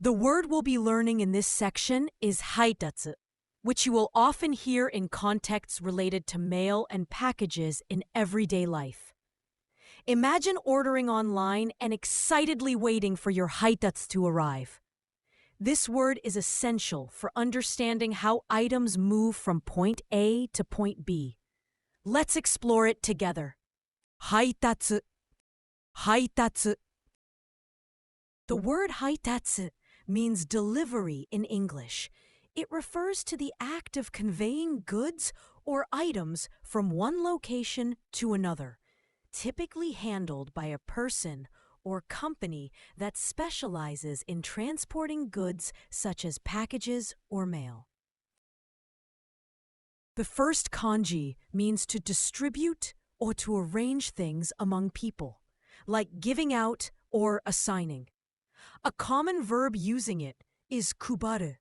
The word we'll be learning in this section is haitatsu, which you will often hear in contexts related to mail and packages in everyday life. Imagine ordering online and excitedly waiting for your haitatsu to arrive. This word is essential for understanding how items move from point A to point B. Let's explore it together. Haitatsu. Haitatsu. The word haitatsu means delivery in English. It refers to the act of conveying goods or items from one location to another, typically handled by a person or company that specializes in transporting goods such as packages or mail. The first kanji means to distribute or to arrange things among people, like giving out or assigning. A common verb using it is kubaru,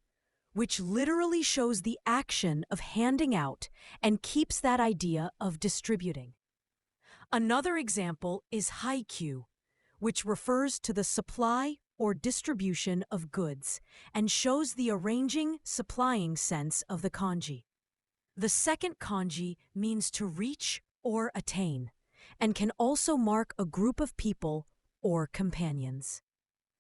which literally shows the action of handing out and keeps that idea of distributing. Another example is haikyu, which refers to the supply or distribution of goods and shows the arranging, supplying sense of the kanji. The second kanji means to reach or attain, and can also mark a group of people or companions.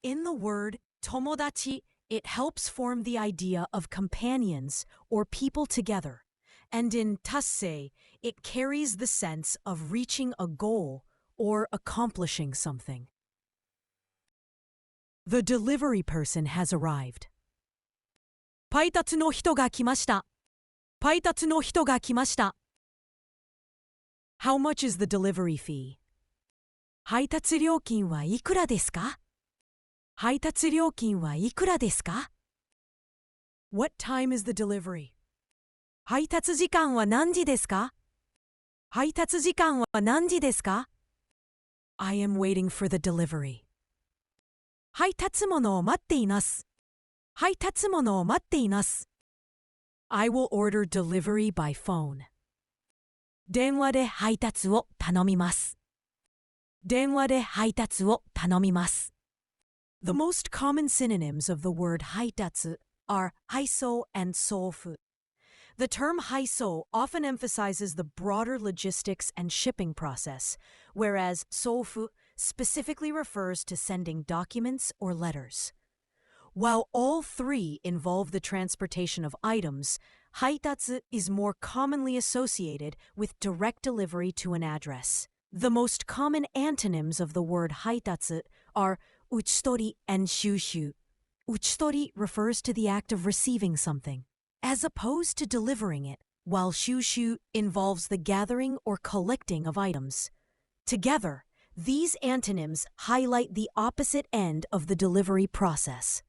In the word tomodachi, it helps form the idea of companions or people together, and in tassei, it carries the sense of reaching a goal or accomplishing something. The delivery person has arrived. 配達の人が来ました。配達の人が来ました。How much is the delivery fee? 配達料金はいくらですか？配達料金はいくらですか？ What time is the delivery? 配達時間は何時ですか？配達時間は何時ですか？ I am waiting for the delivery. 配達物を待っています。配達物を待っています。I will order delivery by phone. 電話で配達を頼みます。電話で配達を頼みます。The most common synonyms of the word haitatsu are haiso and sofu. The term haiso often emphasizes the broader logistics and shipping process, whereas sofu specifically refers to sending documents or letters. While all three involve the transportation of items, haitatsu is more commonly associated with direct delivery to an address. The most common antonyms of the word haitatsu are uchitori and shushu. Uchitori refers to the act of receiving something, as opposed to delivering it, while shushu involves the gathering or collecting of items. Together, these antonyms highlight the opposite end of the delivery process.